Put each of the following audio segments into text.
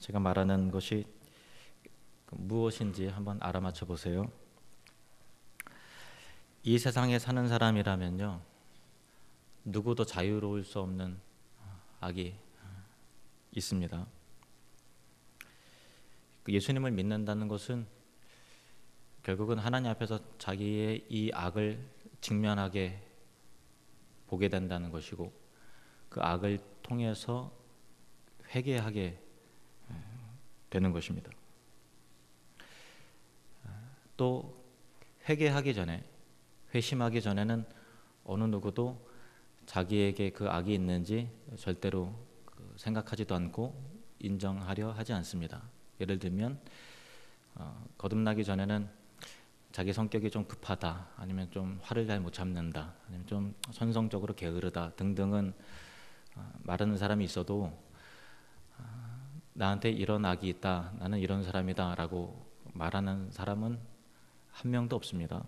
제가 말하는 것이 무엇인지 한번 알아맞혀 보세요. 이 세상에 사는 사람이라면요, 누구도 자유로울 수 없는 악이 있습니다. 예수님을 믿는다는 것은 결국은 하나님 앞에서 자기의 이 악을 직면하게 보게 된다는 것이고, 그 악을 통해서 회개하게 되는 것입니다. 또 회개하기 전에, 회심하기 전에는 어느 누구도 자기에게 그 악이 있는지 절대로 생각하지도 않고 인정하려 하지 않습니다. 예를 들면 거듭나기 전에는 자기 성격이 좀 급하다, 아니면 좀 화를 잘 못 참는다, 아니면 좀 선성적으로 게으르다 등등은 말하는 사람이 있어도 나한테 이런 악이 있다, 나는 이런 사람이다 라고 말하는 사람은 한 명도 없습니다.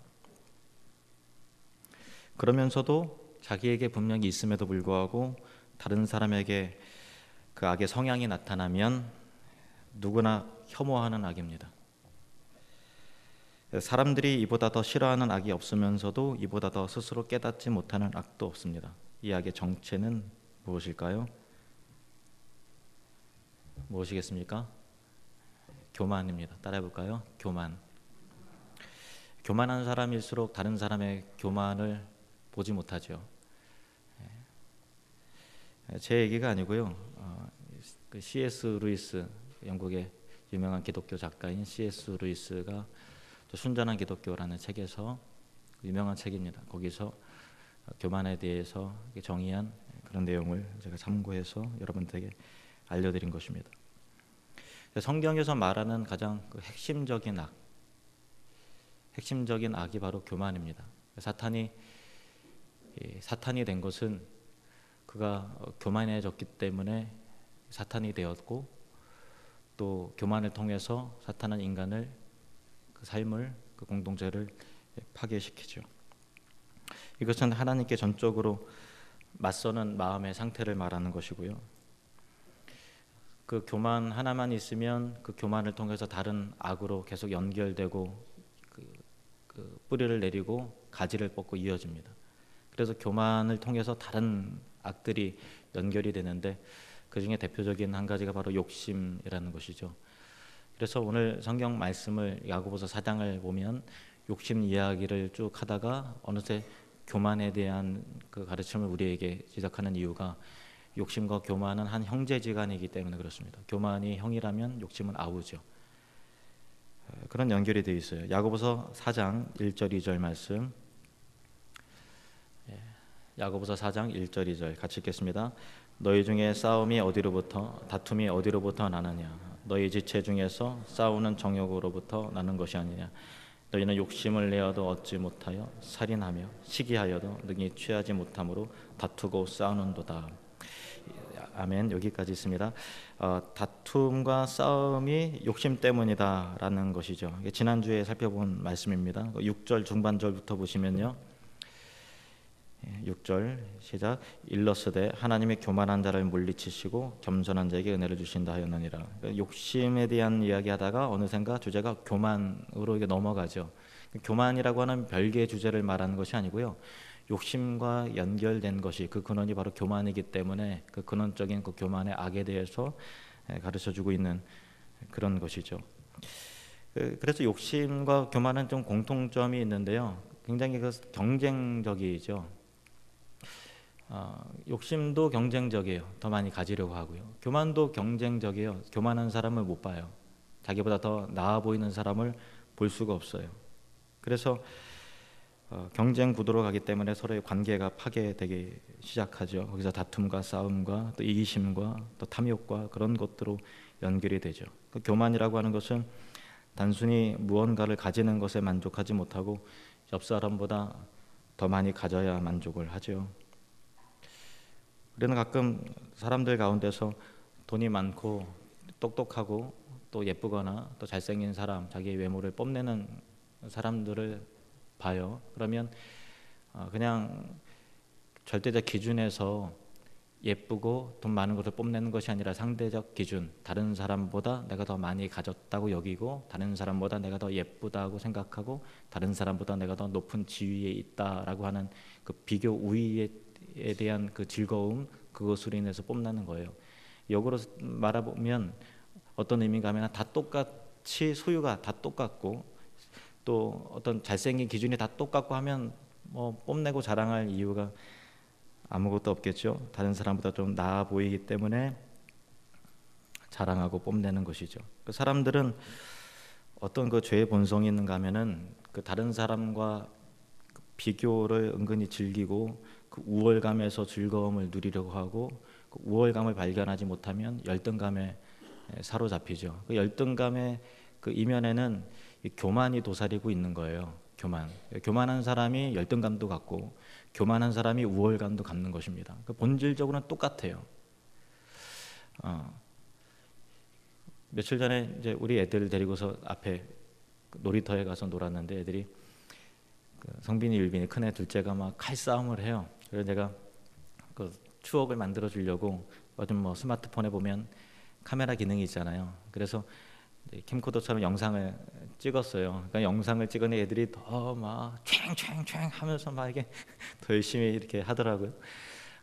그러면서도 자기에게 분명히 있음에도 불구하고 다른 사람에게 그 악의 성향이 나타나면 누구나 혐오하는 악입니다. 사람들이 이보다 더 싫어하는 악이 없으면서도 이보다 더 스스로 깨닫지 못하는 악도 없습니다. 이 악의 정체는 무엇일까요? 무엇이겠습니까? 교만입니다. 따라해볼까요? 교만. 교만한 사람일수록 다른 사람의 교만을 보지 못하죠. 제 얘기가 아니고요. 그 C.S. 루이스, 영국의 유명한 기독교 작가인 C.S. 루이스가 순전한 기독교라는 책에서, 유명한 책입니다. 거기서 교만에 대해서 정의한 그런 내용을 제가 참고해서 여러분들에게 알려드린 것입니다. 성경에서 말하는 가장 핵심적인 악이 바로 교만입니다. 사탄이 된 것은 그가 교만해졌기 때문에 사탄이 되었고, 또 교만을 통해서 사탄은 인간을, 그 삶을, 그 공동체를 파괴시키죠. 이것은 하나님께 전적으로 맞서는 마음의 상태를 말하는 것이고요. 그 교만 하나만 있으면 그 교만을 통해서 다른 악으로 계속 연결되고 그 뿌리를 내리고 가지를 뻗고 이어집니다. 그래서 교만을 통해서 다른 악들이 연결이 되는데, 그 중에 대표적인 한 가지가 바로 욕심이라는 것이죠. 그래서 오늘 성경 말씀을, 야고보서 4장을 보면 욕심 이야기를 쭉 하다가 어느새 교만에 대한 그 가르침을 우리에게 지적하는 이유가, 욕심과 교만은 한 형제지간이기 때문에 그렇습니다. 교만이 형이라면 욕심은 아우죠. 그런 연결이 되어 있어요. 야고보서 4장 1절 2절 말씀, 야고보서 4장 1절 2절 같이 읽겠습니다. 너희 중에 싸움이 어디로부터, 다툼이 어디로부터 나느냐? 너희 지체 중에서 싸우는 정욕으로부터 나는 것이 아니냐? 너희는 욕심을 내어도 얻지 못하여 살인하며 시기하여도 능히 취하지 못함으로 다투고 싸우는도다. 아멘. 여기까지 있습니다. 다툼과 싸움이 욕심 때문이다라는 것이죠. 지난주에 살펴본 말씀입니다. 6절 중반절부터 보시면요, 6절 시작. 일러스되 하나님이 교만한 자를 물리치시고 겸손한 자에게 은혜를 주신다 하였느니라. 욕심에 대한 이야기하다가 어느샌가 주제가 교만으로 이게 넘어가죠. 교만이라고 하는 별개의 주제를 말하는 것이 아니고요, 욕심과 연결된 것이, 그 근원이 바로 교만이기 때문에 그 근원적인 그 교만의 악에 대해서 가르쳐주고 있는 그런 것이죠. 그래서 욕심과 교만은 좀 공통점이 있는데요, 굉장히 그 경쟁적이죠. 욕심도 경쟁적이에요. 더 많이 가지려고 하고요. 교만도 경쟁적이에요. 교만한 사람을 못 봐요. 자기보다 더 나아 보이는 사람을 볼 수가 없어요. 그래서 경쟁 구도로 가기 때문에 서로의 관계가 파괴되기 시작하죠. 거기서 다툼과 싸움과 또 이기심과 또 탐욕과 그런 것들로 연결이 되죠. 그 교만이라고 하는 것은 단순히 무언가를 가지는 것에 만족하지 못하고 옆 사람보다 더 많이 가져야 만족을 하죠. 우리는 가끔 사람들 가운데서 돈이 많고 똑똑하고 또 예쁘거나 또 잘생긴 사람, 자기의 외모를 뽐내는 사람들을 봐요. 그러면 그냥 절대적 기준에서 예쁘고 돈 많은 것을 뽐내는 것이 아니라 상대적 기준, 다른 사람보다 내가 더 많이 가졌다고 여기고 다른 사람보다 내가 더 예쁘다고 생각하고 다른 사람보다 내가 더 높은 지위에 있다라고 하는 그 비교 우위에 대한 그 즐거움, 그것으로 인해서 뽐내는 거예요. 역으로 말해보면 어떤 의미가 하면 다 똑같이 소유가 다 똑같고 또 어떤 잘생긴 기준이 다 똑같고 하면 뭐 뽐내고 자랑할 이유가 아무것도 없겠죠. 다른 사람보다 좀 나아 보이기 때문에 자랑하고 뽐내는 것이죠. 그 사람들은 어떤 그 죄의 본성이 있는가 하면은 그 다른 사람과 비교를 은근히 즐기고 그 우월감에서 즐거움을 누리려고 하고 그 우월감을 발견하지 못하면 열등감에 사로잡히죠. 그 열등감의 그 이면에는 이 교만이 도사리고 있는 거예요. 교만한 사람이 열등감도 갖고 교만한 사람이 우월감도 갖는 것입니다. 그 본질적으로는 똑같아요. 며칠 전에 이제 우리 애들 데리고서 앞에 놀이터에 가서 놀았는데 애들이 그 성빈이, 율빈이 큰애 둘째가 막 칼싸움을 해요. 그래서 내가 그 추억을 만들어 주려고 요즘 뭐 스마트폰에 보면 카메라 기능이 있잖아요. 그래서 캠코더처럼 영상을 찍었어요. 그러니까 영상을 찍으니 애들이 더 막 촤촤촤 하면서 막 이게 더 열심히 이렇게 하더라고요.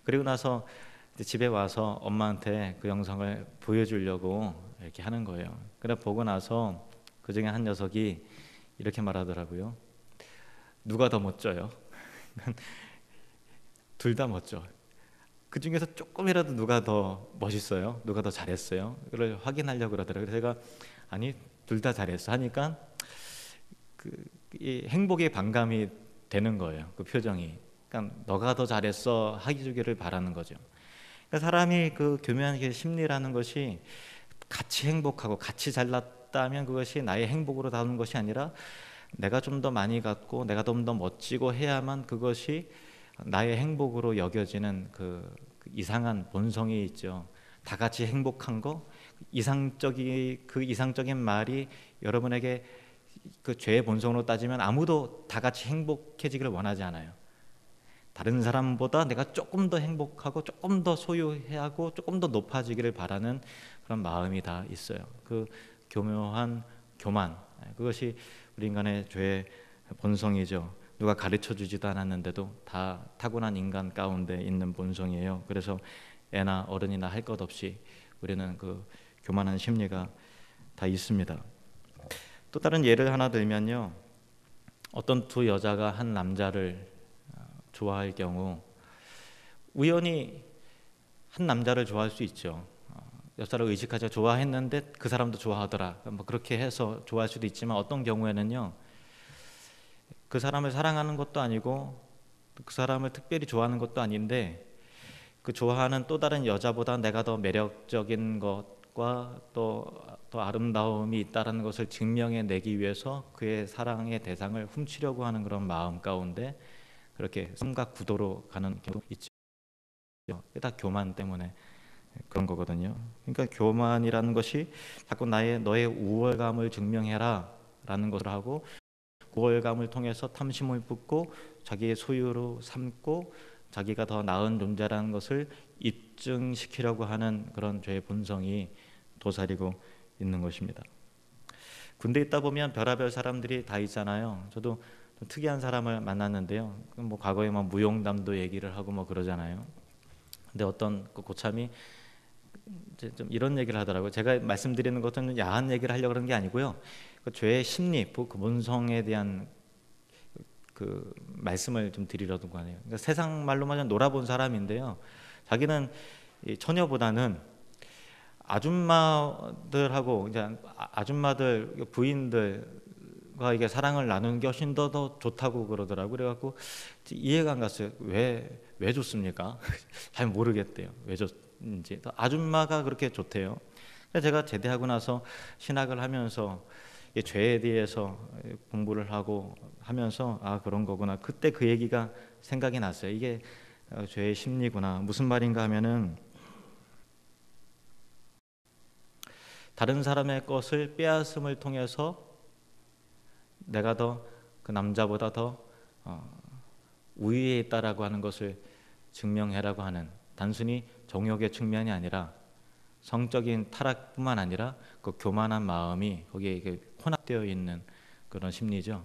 그리고 나서 이제 집에 와서 엄마한테 그 영상을 보여주려고 이렇게 하는 거예요. 그래 보고 나서 그 중에 한 녀석이 이렇게 말하더라고요. 누가 더 멋져요? 둘 다 멋져. 그 중에서 조금이라도 누가 더 멋있어요? 누가 더 잘했어요? 그걸 확인하려고 그러더라고요. 제가 아니 둘 다 잘했어 하니까 이 행복의 반감이 되는 거예요. 그 표정이. 그러니까 너가 더 잘했어 하기 주기를 바라는 거죠. 그러니까 사람이 그 교묘한 심리라는 것이 같이 행복하고 같이 잘났다면 그것이 나의 행복으로 다루는 것이 아니라 내가 좀 더 많이 갖고 내가 좀 더 멋지고 해야만 그것이 나의 행복으로 여겨지는 그 이상한 본성이 있죠. 다 같이 행복한 거, 이상적인 말이 여러분에게 그 죄의 본성으로 따지면 아무도 다 같이 행복해지기를 원하지 않아요. 다른 사람보다 내가 조금 더 행복하고 조금 더 소유하고 조금 더 높아지기를 바라는 그런 마음이 다 있어요. 그 교묘한 교만, 그것이 우리 인간의 죄의 본성이죠. 누가 가르쳐 주지도 않았는데도 다 타고난 인간 가운데 있는 본성이에요. 그래서 애나 어른이나 할 것 없이 우리는 그 교만한 심리가 다 있습니다. 또 다른 예를 하나 들면요. 어떤 두 여자가 한 남자를 좋아할 경우 우연히 한 남자를 좋아할 수 있죠. 여자를 의식하자 좋아했는데 그 사람도 좋아하더라. 뭐 그렇게 해서 좋아할 수도 있지만 어떤 경우에는요. 그 사람을 사랑하는 것도 아니고 그 사람을 특별히 좋아하는 것도 아닌데 그 좋아하는 또 다른 여자보다 내가 더 매력적인 것과 또 아름다움이 있다는 것을 증명해내기 위해서 그의 사랑의 대상을 훔치려고 하는 그런 마음 가운데 그렇게 삼각구도로 가는 경우도 있죠. 다 교만 때문에 그런 거거든요. 그러니까 교만이라는 것이 자꾸 너의 우월감을 증명해라 라는 것을 하고 우월감을 통해서 탐심을 붓고 자기의 소유로 삼고 자기가 더 나은 존재라는 것을 입증시키려고 하는 그런 죄의 본성이 도사리고 있는 것입니다. 군대에 있다 보면 별의별 사람들이 다 있잖아요. 저도 좀 특이한 사람을 만났는데요. 뭐 과거에 뭐 무용담도 얘기를 하고 뭐 그러잖아요. 근데 어떤 그 고참이 이제 좀 이런 얘기를 하더라고요. 제가 말씀드리는 것은 야한 얘기를 하려고 그러는 게 아니고요. 그 죄의 심리, 그 본성에 대한 그 말씀을 좀 드리려고 하네요. 그러니까 세상 말로만 좀 놀아본 사람인데요. 자기는 이 처녀보다는 아줌마들하고 이제 아줌마들 부인들과 이게 사랑을 나누는 게 훨씬 더 좋다고 그러더라고요. 그래갖고 이해가 안 갔어요. 왜 좋습니까? 잘 모르겠대요. 왜 좋은지. 아줌마가 그렇게 좋대요. 그래서 제가 제대하고 나서 신학을 하면서 이 죄에 대해서 공부를 하고 하면서 아 그런 거구나. 그때 그 얘기가 생각이 났어요. 이게 죄의 심리구나. 무슨 말인가 하면은 다른 사람의 것을 빼앗음을 통해서 내가 더 그 남자보다 더 우위에 있다라고 하는 것을 증명해라고 하는 단순히 정욕의 측면이 아니라 성적인 타락뿐만 아니라 그 교만한 마음이 거기에 혼합되어 있는 그런 심리죠.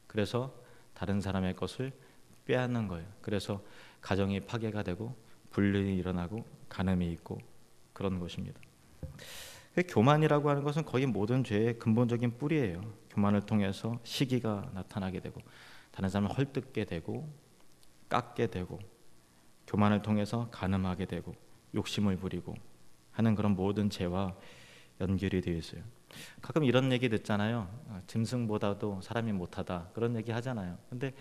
그래서 다른 사람의 것을 빼앗는 거예요. 그래서 가정이 파괴가 되고 불륜이 일어나고 간음이 있고 그런 것입니다. 교만이라고 하는 것은 거의 모든 죄의 근본적인 뿌리예요. 교만을 통해서 시기가 나타나게 되고 다른 사람을 헐뜯게 되고 깎게 되고 교만을 통해서 간음하게 되고 욕심을 부리고 하는 그런 모든 죄와 연결이 되어 있어요. 가끔 이런 얘기 듣잖아요. 짐승보다도 사람이 못하다 그런 얘기 하잖아요. 근데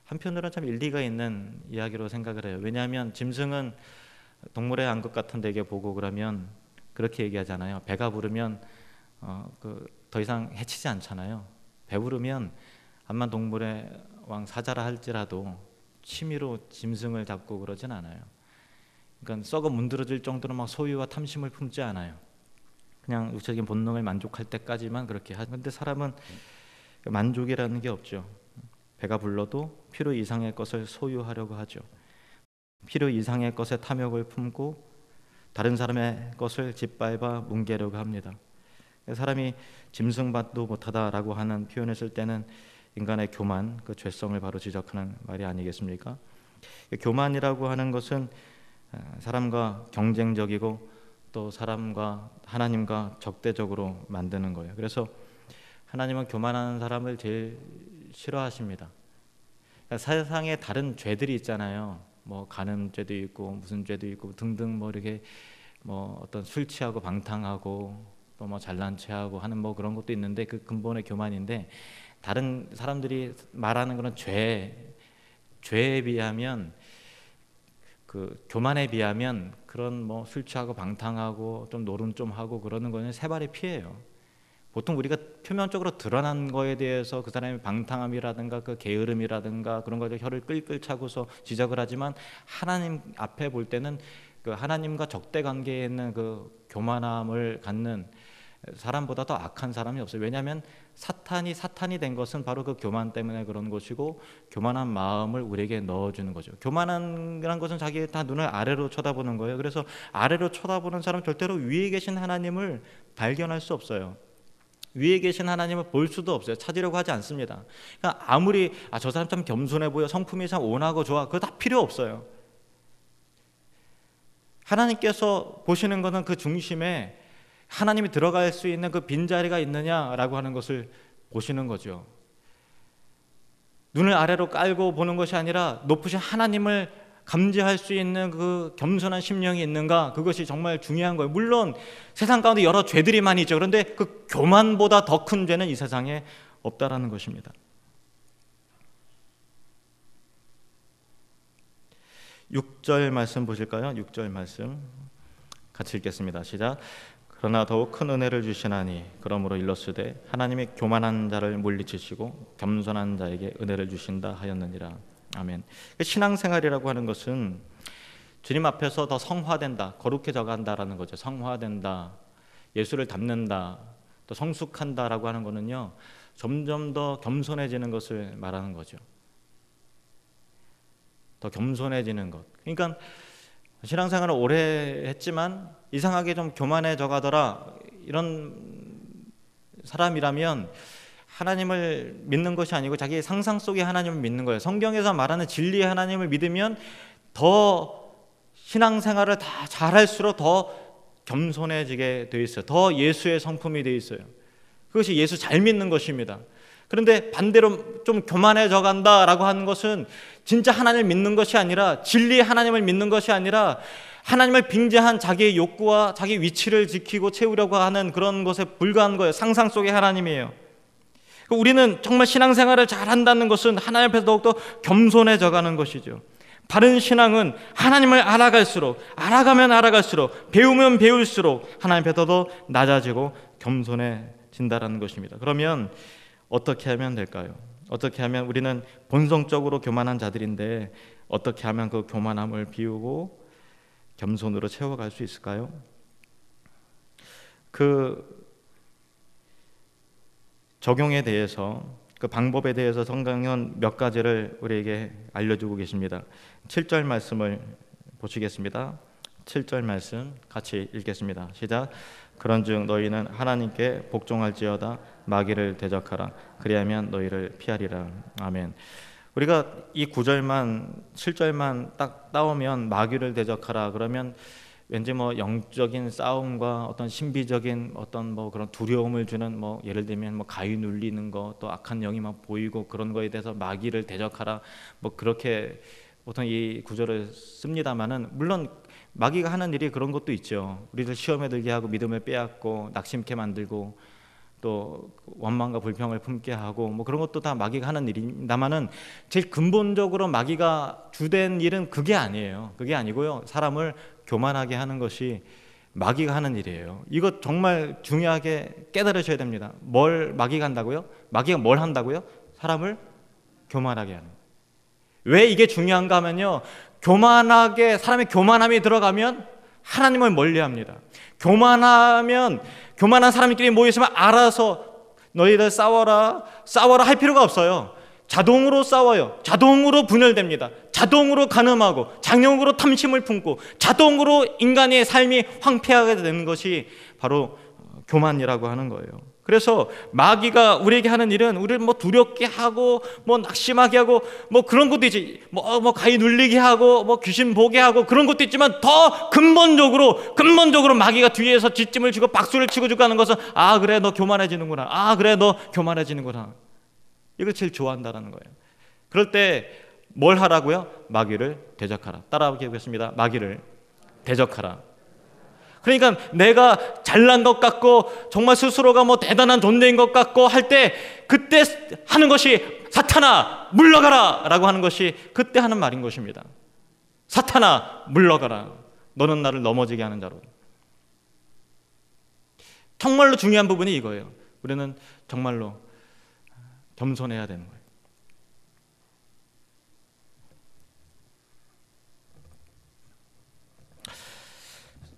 한편으로는 참 일리가 있는 이야기로 생각을 해요. 왜냐하면 짐승은 동물의 암컷 같은 데게 보고 그러면 그렇게 얘기하잖아요. 배가 부르면 더 이상 해치지 않잖아요. 배부르면 암만 동물의 왕 사자라 할지라도 취미로 짐승을 잡고 그러진 않아요. 그러니까 썩어 문드러질 정도로 막 소유와 탐심을 품지 않아요. 그냥 육체적인 본능을 만족할 때까지만 그렇게 하죠. 근데 사람은 만족이라는 게 없죠. 배가 불러도 필요 이상의 것을 소유하려고 하죠. 필요 이상의 것에 탐욕을 품고 다른 사람의 것을 짓밟아 뭉개려고 합니다. 사람이 짐승밭도 못하다라고 하는 표현을 쓸 때는 인간의 교만, 그 죄성을 바로 지적하는 말이 아니겠습니까? 교만이라고 하는 것은 사람과 경쟁적이고 또 사람과 하나님과 적대적으로 만드는 거예요. 그래서 하나님은 교만한 사람을 제일 싫어하십니다. 그러니까 세상에 다른 죄들이 있잖아요. 뭐 간음죄도 있고 무슨 죄도 있고 등등 뭐 이렇게 뭐 어떤 술 취하고 방탕하고 또 뭐 잘난 체하고 하는 뭐 그런 것도 있는데 그 근본의 교만인데 다른 사람들이 말하는 그런 죄에 비하면 그 교만에 비하면 그런 뭐 술 취하고 방탕하고 좀 노름 좀 하고 그러는 거는 세 발의 피해예요. 보통 우리가 표면적으로 드러난 거에 대해서 그 사람의 방탕함이라든가 그 게으름이라든가 그런 거에 혀를 끌끌 차고서 지적을 하지만 하나님 앞에 볼 때는 그 하나님과 적대 관계에 있는 그 교만함을 갖는 사람보다 더 악한 사람이 없어요. 왜냐하면 사탄이 된 것은 바로 그 교만 때문에 그런 것이고 교만한 마음을 우리에게 넣어주는 거죠. 교만한 것은 자기 다 눈을 아래로 쳐다보는 거예요. 그래서 아래로 쳐다보는 사람은 절대로 위에 계신 하나님을 발견할 수 없어요. 위에 계신 하나님을 볼 수도 없어요. 찾으려고 하지 않습니다. 그러니까 아무리 저 사람 참 겸손해 보여, 성품이 참 온하고 좋아, 그거 다 필요 없어요. 하나님께서 보시는 것은 그 중심에 하나님이 들어갈 수 있는 그 빈자리가 있느냐라고 하는 것을 보시는 거죠. 눈을 아래로 깔고 보는 것이 아니라 높으신 하나님을 감지할 수 있는 그 겸손한 심령이 있는가, 그것이 정말 중요한 거예요. 물론 세상 가운데 여러 죄들이 많이 있죠. 그런데 그 교만보다 더 큰 죄는 이 세상에 없다라는 것입니다. 6절 말씀 보실까요? 6절 말씀 같이 읽겠습니다. 시작. 그러나 더욱 큰 은혜를 주시나니 그러므로 일렀으되 하나님이 교만한 자를 물리치시고 겸손한 자에게 은혜를 주신다 하였느니라. 아멘. 신앙생활이라고 하는 것은 주님 앞에서 더 성화된다, 거룩해져 간다라는 거죠. 성화된다, 예수를 닮는다, 또 성숙한다라고 하는 거는요, 점점 더 겸손해지는 것을 말하는 거죠. 더 겸손해지는 것. 그러니까 신앙생활을 오래 했지만 이상하게 좀 교만해져 가더라, 이런 사람이라면 하나님을 믿는 것이 아니고 자기의 상상 속의 하나님을 믿는 거예요. 성경에서 말하는 진리의 하나님을 믿으면 더 신앙생활을 다 잘할수록 더 겸손해지게 되어 있어요. 더 예수의 성품이 되어 있어요. 그것이 예수 잘 믿는 것입니다. 그런데 반대로 좀 교만해져 간다라고 하는 것은 진짜 하나님을 믿는 것이 아니라, 진리의 하나님을 믿는 것이 아니라 하나님을 빙자한 자기의 욕구와 자기 위치를 지키고 채우려고 하는 그런 것에 불과한 거예요. 상상 속의 하나님이에요. 우리는 정말 신앙생활을 잘한다는 것은 하나님 앞에서 더욱더 겸손해져 가는 것이죠. 바른 신앙은 하나님을 알아가면 알아갈수록, 배우면 배울수록 하나님 앞에 더 낮아지고 겸손해진다는 것입니다. 그러면 어떻게 하면 될까요? 어떻게 하면, 우리는 본성적으로 교만한 자들인데 어떻게 하면 그 교만함을 비우고 겸손으로 채워갈 수 있을까요? 그 적용에 대해서, 그 방법에 대해서 성경은 몇 가지를 우리에게 알려주고 계십니다. 7절 말씀을 보시겠습니다. 7절 말씀 같이 읽겠습니다. 시작. 그런즉 너희는 하나님께 복종할지어다 마귀를 대적하라 그리하면 너희를 피하리라. 아멘. 우리가 이 9절만 7절만 딱 따오면 마귀를 대적하라 그러면 왠지 뭐 영적인 싸움과 어떤 신비적인 어떤 뭐 그런 두려움을 주는 뭐 예를 들면 뭐 가위 눌리는 거 또 악한 영이 막 보이고 그런 거에 대해서 마귀를 대적하라 뭐 그렇게 보통 이 구절을 씁니다만은 물론 마귀가 하는 일이 그런 것도 있죠. 우리를 시험에 들게 하고 믿음을 빼앗고 낙심케 만들고 또 원망과 불평을 품게 하고 뭐 그런 것도 다 마귀가 하는 일입니다만은 제일 근본적으로 마귀가 주된 일은 그게 아니에요. 그게 아니고요. 사람을 교만하게 하는 것이 마귀가 하는 일이에요. 이거 정말 중요하게 깨달으셔야 됩니다. 뭘 마귀가 한다고요? 마귀가 뭘 한다고요? 사람을 교만하게 하는 거예요. 왜 이게 중요한가 하면요. 교만하게 사람의 교만함이 들어가면 하나님을 멀리합니다. 교만한 사람끼리 모여 있으면 알아서 너희들 싸워라 할 필요가 없어요. 자동으로 싸워요. 자동으로 분열됩니다. 자동으로 간음하고 자동으로 탐심을 품고 자동으로 인간의 삶이 황폐하게 되는 것이 바로 교만이라고 하는 거예요. 그래서 마귀가 우리에게 하는 일은 우리를 뭐 두렵게 하고 뭐 낙심하게 하고 뭐 그런 것도 있지 뭐 가위 눌리게 하고 뭐 귀신 보게 하고 그런 것도 있지만 더 근본적으로 마귀가 뒤에서 뒷짐을 주고 박수를 치고 주고 하는 것은 아 그래 너 교만해지는구나. 아 그래 너 교만해지는구나. 이걸 제일 좋아한다라는 거예요. 그럴 때 뭘 하라고요? 마귀를 대적하라. 따라하게 하겠습니다. 마귀를 대적하라. 그러니까 내가 잘난 것 같고 정말 스스로가 뭐 대단한 존재인 것 같고 할 때 그때 하는 것이 사탄아 물러가라 라고 하는 것이 그때 하는 말인 것입니다. 사탄아 물러가라. 너는 나를 넘어지게 하는 자로. 정말로 중요한 부분이 이거예요. 우리는 정말로 겸손해야 되는 거예요.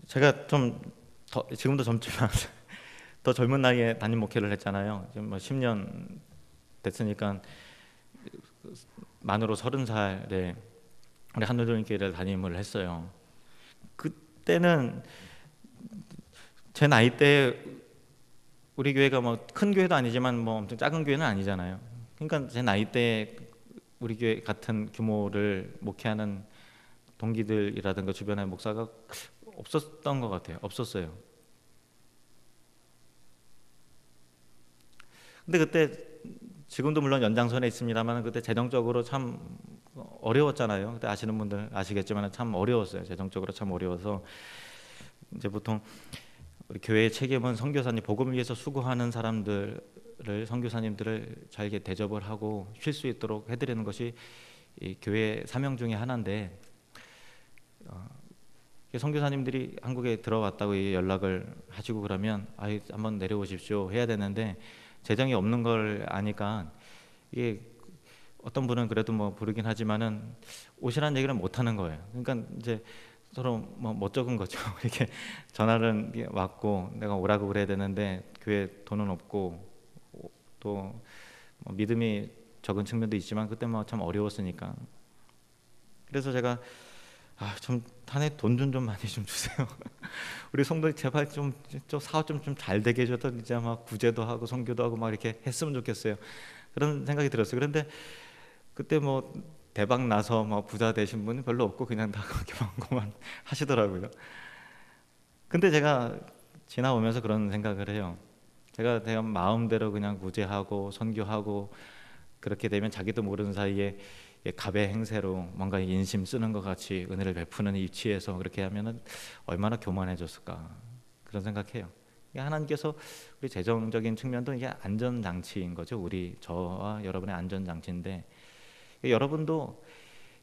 제가 좀 지금도 젊지만 더 젊은 나이에 담임 목회를 했잖아요. 지금 뭐 10년 됐으니까 만으로 30살에 우리 한울교회를 담임을 했어요. 그때는 제 나이 때 우리 교회가 뭐 큰 교회도 아니지만 뭐 엄청 작은 교회는 아니잖아요. 그러니까 제 나이 때 우리 교회 같은 규모를 목회하는 동기들이라든가 주변의 목사가 없었던 것 같아요. 없었어요. 근데 그때 지금도 물론 연장선에 있습니다만 그때 재정적으로 참 어려웠잖아요. 그때 아시는 분들 아시겠지만 참 어려웠어요. 재정적으로 참 어려워서 이제 보통 우리 교회의 책임은 선교사님 복음을 위해서 수고하는 사람들을 선교사님들을 잘 대접을 하고 쉴 수 있도록 해드리는 것이 이 교회 사명 중에 하나인데 선교사님들이 한국에 들어왔다고 연락을 하시고 그러면 한번 내려오십시오 해야 되는데 재정이 없는 걸 아니까 이게 어떤 분은 그래도 뭐 부르긴 하지만은 오시라는 얘기를 못 하는 거예요. 그러니까 이제 서로 뭐 못 적은 거죠. 이렇게 전화를 왔고 내가 오라고 그래야 되는데 교회 돈은 없고 또 뭐 믿음이 적은 측면도 있지만 그때 뭐 참 어려웠으니까 그래서 제가 좀 탄에 돈 좀 많이 좀 주세요. 우리 성도 제발 좀 사업 좀 잘 되게 해줘서 이제 막 구제도 하고 선교도 하고 막 이렇게 했으면 좋겠어요. 그런 생각이 들었어요. 그런데 그때 뭐 대박 나서 뭐 부자 되신 분이 별로 없고 그냥 다 그렇게만 하시더라고요. 근데 제가 지나오면서 그런 생각을 해요. 제가 마음대로 그냥 구제하고 선교하고 그렇게 되면 자기도 모르는 사이에 갑의 행세로 뭔가 인심 쓰는 것 같이 은혜를 베푸는 위치에서 그렇게 하면은 얼마나 교만해졌을까 그런 생각해요. 하나님께서 우리 재정적인 측면도 이게 안전장치인 거죠. 저와 여러분의 안전장치인데 여러분도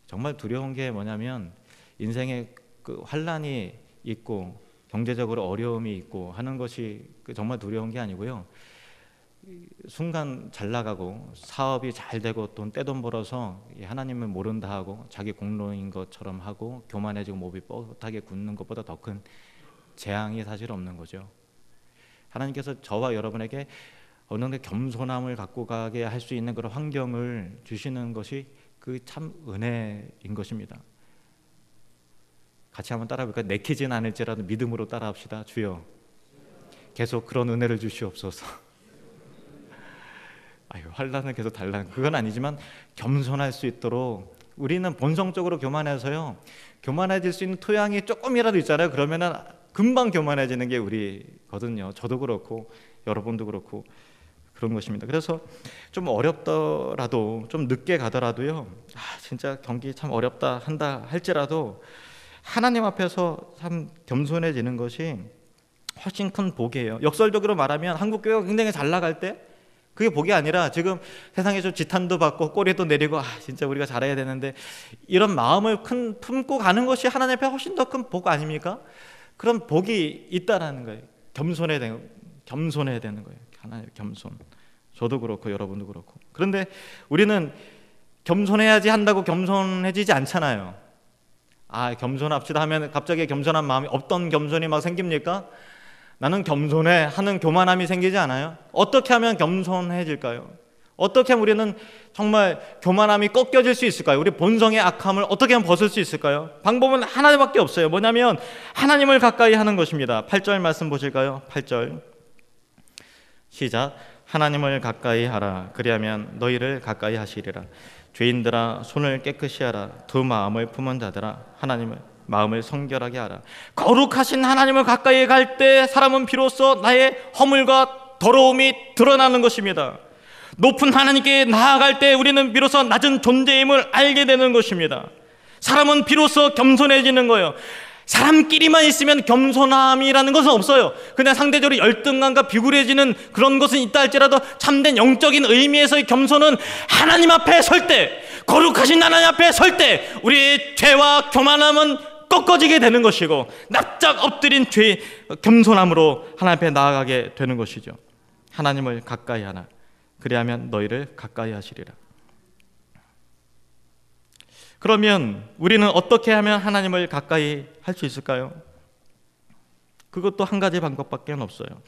정말 두려운 게 뭐냐면 인생에 그 환란이 있고 경제적으로 어려움이 있고 하는 것이 정말 두려운 게 아니고요. 순간 잘 나가고 사업이 잘 되고 떼돈 벌어서 하나님을 모른다 하고 자기 공로인 것처럼 하고 교만해지고 몸이 뻣하게 굳는 것보다 더 큰 재앙이 사실 없는 거죠. 하나님께서 저와 여러분에게 어느 정도 겸손함을 갖고 가게 할 수 있는 그런 환경을 주시는 것이 그 참 은혜인 것입니다. 같이 한번 따라해볼까요? 내키진 않을지라도 믿음으로 따라합시다. 주여 계속 그런 은혜를 주시옵소서. 아유, 환난을 계속 달라는 그건 아니지만 겸손할 수 있도록 우리는 본성적으로 교만해서요, 교만해질 수 있는 토양이 조금이라도 있잖아요. 그러면은 금방 교만해지는 게 우리거든요. 저도 그렇고 여러분도 그렇고 그런 것입니다. 그래서 좀 어렵더라도, 좀 늦게 가더라도요, 진짜 경기 참 어렵다 한다 할지라도 하나님 앞에서 참 겸손해지는 것이 훨씬 큰 복이에요. 역설적으로 말하면 한국 교회가 굉장히 잘 나갈 때 그게 복이 아니라 지금 세상에서 지탄도 받고 꼬리도 내리고 진짜 우리가 잘해야 되는데 이런 마음을 품고 가는 것이 하나님 앞에 훨씬 더 큰 복 아닙니까? 그런 복이 있다라는 거예요. 겸손해야 되는 거예요. 하나님 겸손. 저도 그렇고 여러분도 그렇고. 그런데 우리는 겸손해야지 한다고 겸손해지지 않잖아요. 겸손합시다 하면 갑자기 겸손한 마음이, 없던 겸손이 막 생깁니까? 나는 겸손해 하는 교만함이 생기지 않아요? 어떻게 하면 겸손해질까요? 어떻게 하면 우리는 정말 교만함이 꺾여질 수 있을까요? 우리 본성의 악함을 어떻게 하면 벗을 수 있을까요? 방법은 하나밖에 없어요. 뭐냐면 하나님을 가까이 하는 것입니다. 8절 말씀 보실까요? 8절 시작. 하나님을 가까이 하라. 그리하면 너희를 가까이 하시리라. 죄인들아 손을 깨끗이 하라. 두 마음을 품은 자들아 하나님을 마음을 성결하게 하라. 거룩하신 하나님을 가까이 갈 때 사람은 비로소 나의 허물과 더러움이 드러나는 것입니다. 높은 하나님께 나아갈 때 우리는 비로소 낮은 존재임을 알게 되는 것입니다. 사람은 비로소 겸손해지는 거예요. 사람끼리만 있으면 겸손함이라는 것은 없어요. 그냥 상대적으로 열등감과 비굴해지는 그런 것은 있다 할지라도 참된 영적인 의미에서의 겸손은 하나님 앞에 설 때, 거룩하신 하나님 앞에 설 때 우리의 죄와 교만함은 꺾어지게 되는 것이고 납작 엎드린 죄 겸손함으로 하나님 앞에 나아가게 되는 것이죠. 하나님을 가까이 하라. 그리하면 너희를 가까이 하시리라. 그러면 우리는 어떻게 하면 하나님을 가까이 할 수 있을까요? 그것도 한 가지 방법밖에 없어요.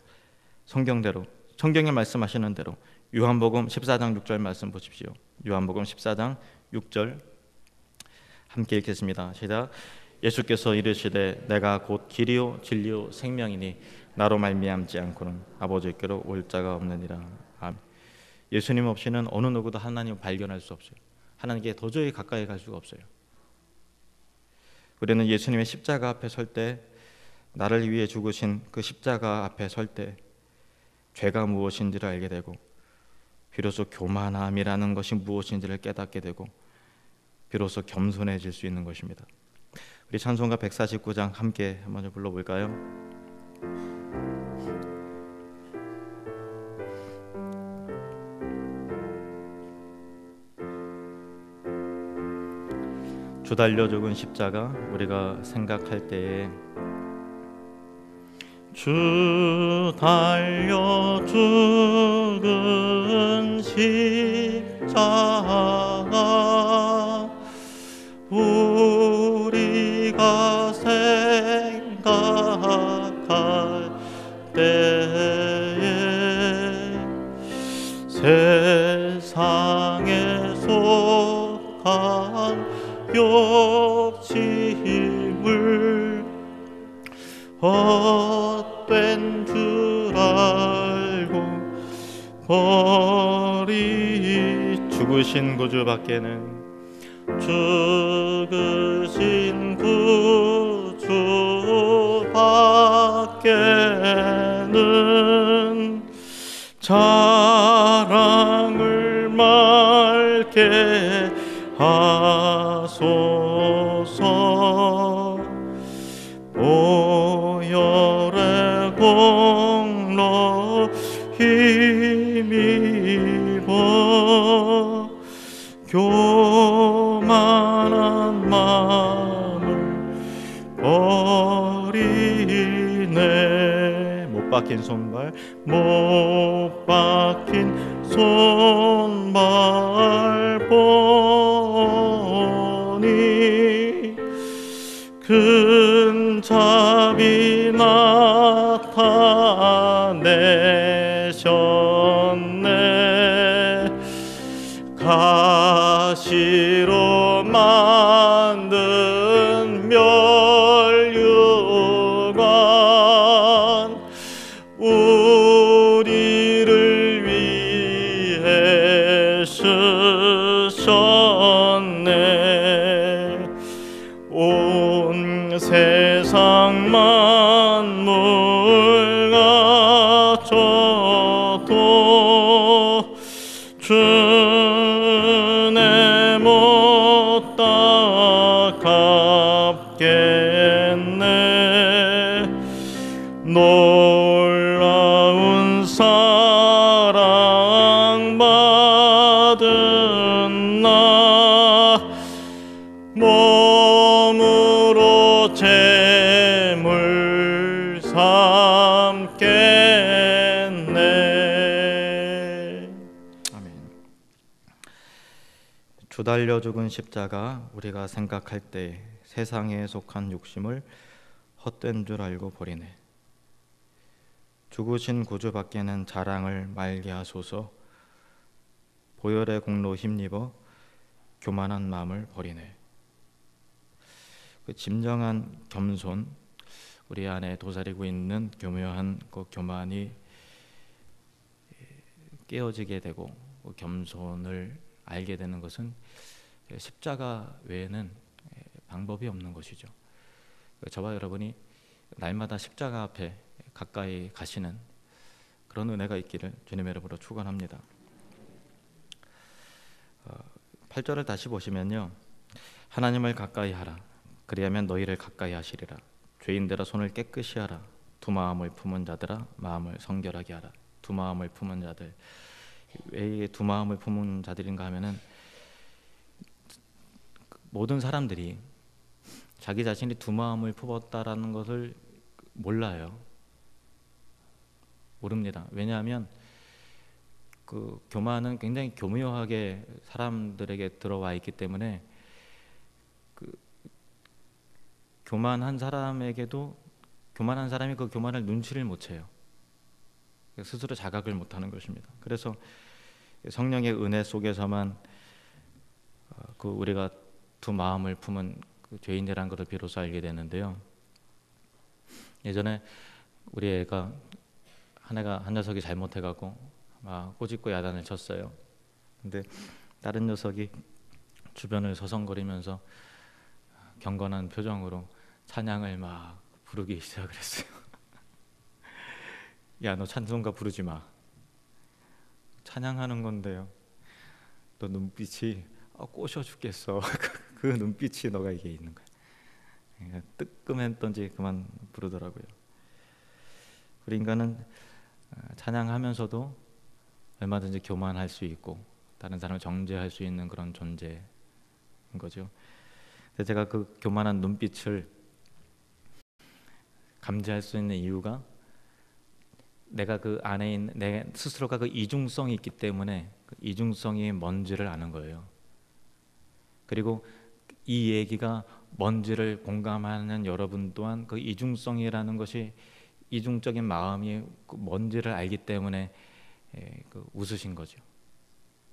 성경대로, 성경에 말씀하시는 대로 요한복음 14장 6절 말씀 보십시오. 요한복음 14장 6절 함께 읽겠습니다. 시작. 예수께서 이르시되 내가 곧 길이요 진리요 생명이니 나로 말미암지 않고는 아버지께로 올 자가 없느니라. 아멘. 예수님 없이는 어느 누구도 하나님을 발견할 수 없어요. 하나님께 도저히 가까이 갈 수가 없어요. 우리는 예수님의 십자가 앞에 설 때, 나를 위해 죽으신 그 십자가 앞에 설 때 죄가 무엇인지를 알게 되고 비로소 교만함이라는 것이 무엇인지를 깨닫게 되고 비로소 겸손해질 수 있는 것입니다. 우리 찬송가 149장 함께 한번 불러볼까요? 주 달려 죽은 십자가 우리가 생각할 때에 주 달려 죽은 십자가 우리가 생각할 때에 세상에 속한 욕심을 헛된 줄 알고 버리 죽으신 구주밖에는 죽으신 구주밖에는 자랑을 말게 하소서. 오열의 공로 힘입어 교만한 마음을 버리네. 못 박힌 손발 못 박힌 손발 보니 큰 자비 나타내셨네. 가시로 만든 멸 온 세상 만물 갖춰도 주내 못 갚겠네. 놀라운 사랑 받은 나 몸으로 제물 삼겠네. 아멘. 주 달려 죽은 십자가, 우리가 생각할 때 세상에 속한 욕심을 헛된 줄 알고 버리네. 죽으신 구주밖에는 자랑을 말게 하소서. 보혈의 공로 힘입어 교만한 마음을 버리네. 그 진정한 겸손, 우리 안에 도사리고 있는 교묘한 그 교만이 깨어지게 되고 그 겸손을 알게 되는 것은 십자가 외에는 방법이 없는 것이죠. 저와 여러분이 날마다 십자가 앞에 가까이 가시는 그런 은혜가 있기를 주님의 이름으로 축원합니다. 8절을 다시 보시면요, 하나님을 가까이 하라. 그리하면 너희를 가까이 하시리라. 죄인들아 손을 깨끗이 하라. 두 마음을 품은 자들아 마음을 성결하게 하라. 두 마음을 품은 자들, 왜 두 마음을 품은 자들인가 하면은 모든 사람들이 자기 자신이 두 마음을 품었다라는 것을 몰라요. 모릅니다. 왜냐하면 그 교만은 굉장히 교묘하게 사람들에게 들어와 있기 때문에 그 교만한 사람에게도 교만한 사람이 그 교만을 눈치를 못 채요. 스스로 자각을 못하는 것입니다. 그래서 성령의 은혜 속에서만 그 우리가 두 마음을 품은 그 죄인이라는 것을 비로소 알게 되는데요. 예전에 우리 애가 한 녀석이 잘못해갖고 막 꼬집고 야단을 쳤어요. 근데 다른 녀석이 주변을 서성거리면서 경건한 표정으로 찬양을 막 부르기 시작을 했어요. 야, 너 찬송가 부르지 마. 찬양하는 건데요. 너 눈빛이 꼬셔 죽겠어. 그 눈빛이 너가 이게 있는 거야. 뜨끔했던지 그만 부르더라고요. 우리 인간은 찬양하면서도 얼마든지 교만할 수 있고 다른 사람을 정죄할 수 있는 그런 존재인 거죠. 근데 제가 그 교만한 눈빛을 감지할 수 있는 이유가 내가 그 안에 있는 내 스스로가 그 이중성이 있기 때문에 그 이중성이 뭔지를 아는 거예요. 그리고 이 얘기가 뭔지를 공감하는 여러분 또한 그 이중성이라는 것이 이중적인 마음이 뭔지를 알기 때문에 그 웃으신 거죠.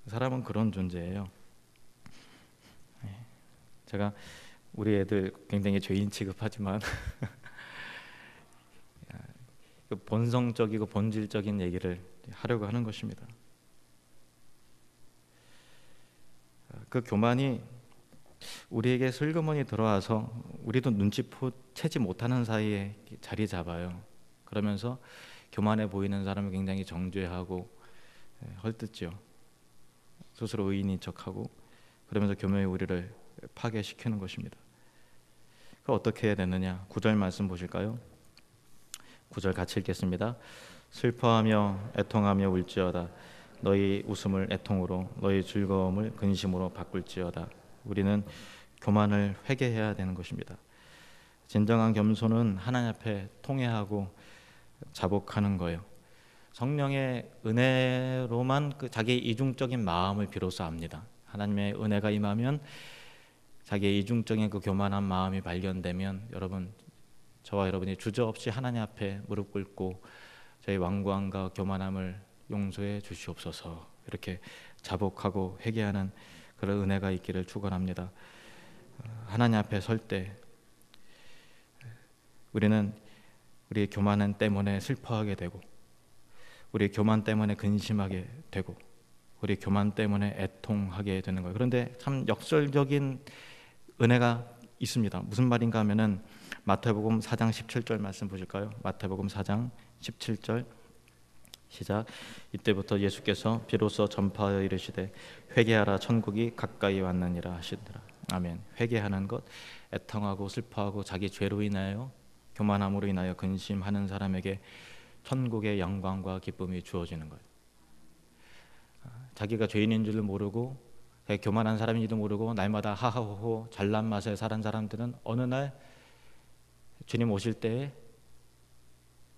사람은 그런 존재예요. 제가 우리 애들 굉장히 죄인 취급하지만 그 본성적이고 본질적인 얘기를 하려고 하는 것입니다. 그 교만이 우리에게 슬그머니 들어와서 우리도 눈치채지 못하는 사이에 자리 잡아요. 그러면서 교만해 보이는 사람을 굉장히 정죄하고 헐뜯죠. 스스로 의인인 척하고 그러면서 교묘히 우리를 파괴시키는 것입니다. 그 어떻게 해야 되느냐? 9절 말씀 보실까요? 9절 같이 읽겠습니다. 슬퍼하며 애통하며 울지어다. 너희 웃음을 애통으로 너희 즐거움을 근심으로 바꿀지어다. 우리는 교만을 회개해야 되는 것입니다. 진정한 겸손은 하나님 앞에 통회하고 자복하는 거예요. 성령의 은혜로만 그 자기의 이중적인 마음을 비로소 압니다. 하나님의 은혜가 임하면 자기의 이중적인 그 교만한 마음이 발견되면 여러분, 저와 여러분이 주저없이 하나님 앞에 무릎 꿇고 저희 완고함과 교만함을 용서해 주시옵소서 이렇게 자복하고 회개하는 그런 은혜가 있기를 축원합니다. 하나님 앞에 설 때 우리는 우리의 교만 때문에 슬퍼하게 되고 우리의 교만 때문에 근심하게 되고 우리 교만 때문에 애통하게 되는 거예요. 그런데 참 역설적인 은혜가 있습니다. 무슨 말인가 하면은 마태복음 4장 17절 말씀 보실까요? 마태복음 4장 17절 시작. 이때부터 예수께서 비로소 전파하여 이르시되 회개하라 천국이 가까이 왔느니라 하시더라. 아멘. 회개하는 것, 애통하고 슬퍼하고 자기 죄로 인하여 교만함으로 인하여 근심하는 사람에게 천국의 영광과 기쁨이 주어지는 거예요. 자기가 죄인인 줄도 모르고 교만한 사람인지도 모르고 날마다 하하호호 잘난 맛에 사는 사람들은 어느 날 주님 오실 때에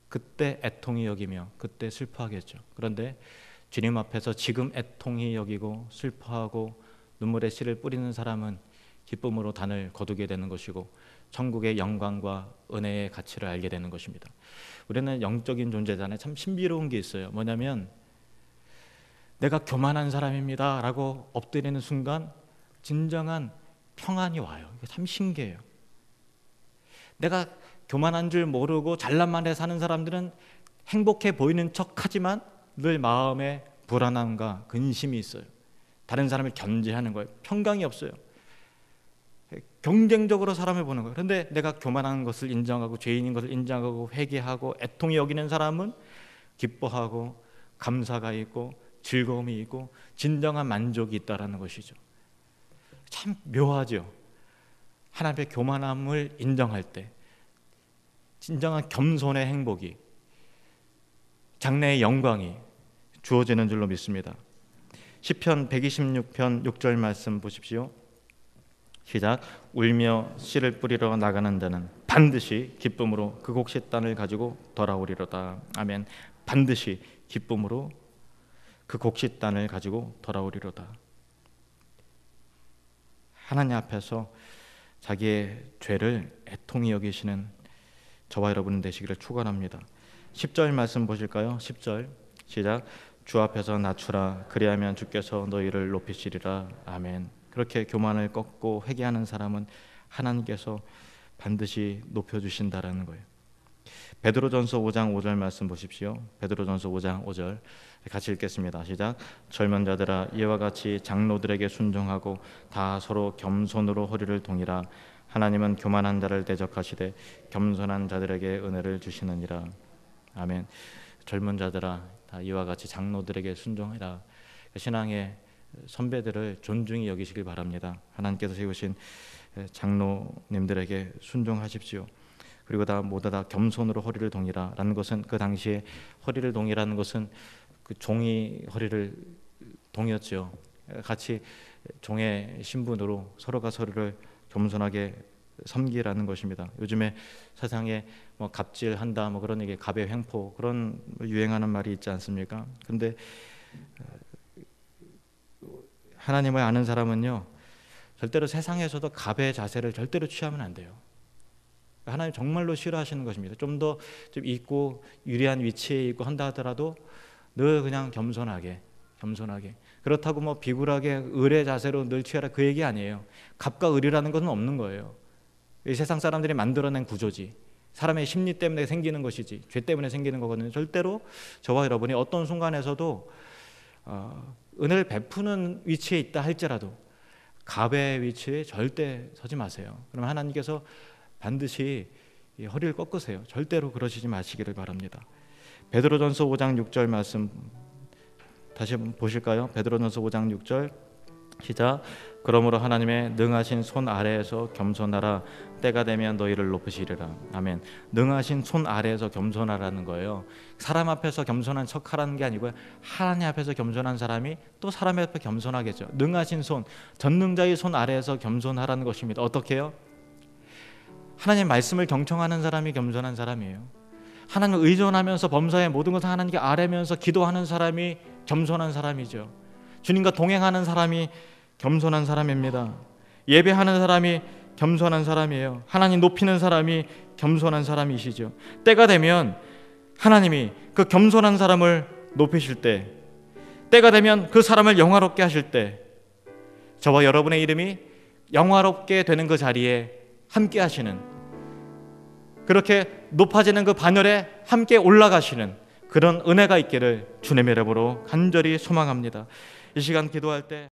그때 애통히 여기며 그때 슬퍼하겠죠. 그런데 주님 앞에서 지금 애통히 여기고 슬퍼하고 눈물의 씨를 뿌리는 사람은 기쁨으로 단을 거두게 되는 것이고 천국의 영광과 은혜의 가치를 알게 되는 것입니다. 우리는 영적인 존재잖아요. 참 신비로운 게 있어요. 뭐냐면 내가 교만한 사람입니다 라고 엎드리는 순간 진정한 평안이 와요. 이게 참 신기해요. 내가 교만한 줄 모르고 잘난 만에 사는 사람들은 행복해 보이는 척하지만 늘 마음에 불안함과 근심이 있어요. 다른 사람을 견제하는 거예요. 평강이 없어요. 경쟁적으로 사람을 보는 거예요. 그런데 내가 교만한 것을 인정하고 죄인인 것을 인정하고 회개하고 애통히 여기는 사람은 기뻐하고 감사가 있고 즐거움이 있고 진정한 만족이 있다라는 것이죠. 참 묘하죠. 하나님의 교만함을 인정할 때 진정한 겸손의 행복이, 장래의 영광이 주어지는 줄로 믿습니다. 시편 126편 6절 말씀 보십시오. 시작. 울며 씨를 뿌리러 나가는 자는 반드시 기쁨으로 그 곡식단을 가지고 돌아오리로다. 아멘. 반드시 기쁨으로 그 곡식단을 가지고 돌아오리로다. 하나님 앞에서 자기의 죄를 애통히 여기시는 저와 여러분 되시기를 축원합니다. 10절 말씀 보실까요? 10절 시작. 주 앞에서 낮추라 그리하면 주께서 너희를 높이시리라. 아멘. 그렇게 교만을 꺾고 회개하는 사람은 하나님께서 반드시 높여주신다라는 거예요. 베드로전서 5장 5절 말씀 보십시오. 베드로전서 5장 5절 같이 읽겠습니다. 시작. 젊은 자들아 이와 같이 장로들에게 순종하고 다 서로 겸손으로 허리를 동이라. 하나님은 교만한 자를 대적하시되 겸손한 자들에게 은혜를 주시느니라. 아멘. 젊은 자들아 다 이와 같이 장로들에게 순종해라. 신앙의 선배들을 존중히 여기시길 바랍니다. 하나님께서 세우신 장로님들에게 순종하십시오. 그리고 모두 다 겸손으로 허리를 동이라라는 것은 그 당시에 허리를 동이라는 것은 그 종이 허리를 동였죠. 같이 종의 신분으로 서로가 서로를 겸손하게 섬기라는 것입니다. 요즘에 세상에 뭐 갑질한다 뭐 그런 얘기, 갑의 횡포 그런 유행하는 말이 있지 않습니까? 근데 하나님을 아는 사람은요 절대로 세상에서도 갑의 자세를 절대로 취하면 안 돼요. 하나님 정말로 싫어하시는 것입니다. 좀 더 좀 있고 유리한 위치에 있고 한다 하더라도 늘 그냥 겸손하게 그렇다고 뭐 비굴하게 을의 자세로 늘 취하라 그 얘기 아니에요. 갑과 을이라는 것은 없는 거예요. 이 세상 사람들이 만들어낸 구조지. 사람의 심리 때문에 생기는 것이지 죄 때문에 생기는 거거든요. 절대로 저와 여러분이 어떤 순간에서도 은혜를 베푸는 위치에 있다 할지라도 갑의 위치에 절대 서지 마세요. 그러면 하나님께서 반드시 허리를 꺾으세요. 절대로 그러시지 마시기를 바랍니다. 베드로전서 5장 6절 말씀 다시 한번 보실까요? 베드로전서 5장 6절 시작. 그러므로 하나님의 능하신 손 아래에서 겸손하라. 때가 되면 너희를 높이시리라. 아멘. 능하신 손 아래에서 겸손하라는 거예요. 사람 앞에서 겸손한 척하라는 게 아니고요. 하나님 앞에서 겸손한 사람이 또 사람 앞에 겸손하겠죠. 능하신 손, 전능자의 손 아래에서 겸손하라는 것입니다. 어떻게 해요? 하나님 말씀을 경청하는 사람이 겸손한 사람이에요. 하나님을 의존하면서 범사의 모든 것을 하나님께 아뢰면서 기도하는 사람이 겸손한 사람이죠. 주님과 동행하는 사람이 겸손한 사람입니다. 예배하는 사람이 겸손한 사람이에요. 하나님 높이는 사람이 겸손한 사람이시죠. 때가 되면 하나님이 그 겸손한 사람을 높이실 때, 때가 되면 그 사람을 영화롭게 하실 때 저와 여러분의 이름이 영화롭게 되는 그 자리에 함께 하시는, 그렇게 높아지는 그 반열에 함께 올라가시는 그런 은혜가 있기를 주님의 이름으로 간절히 소망합니다. 이 시간 기도할 때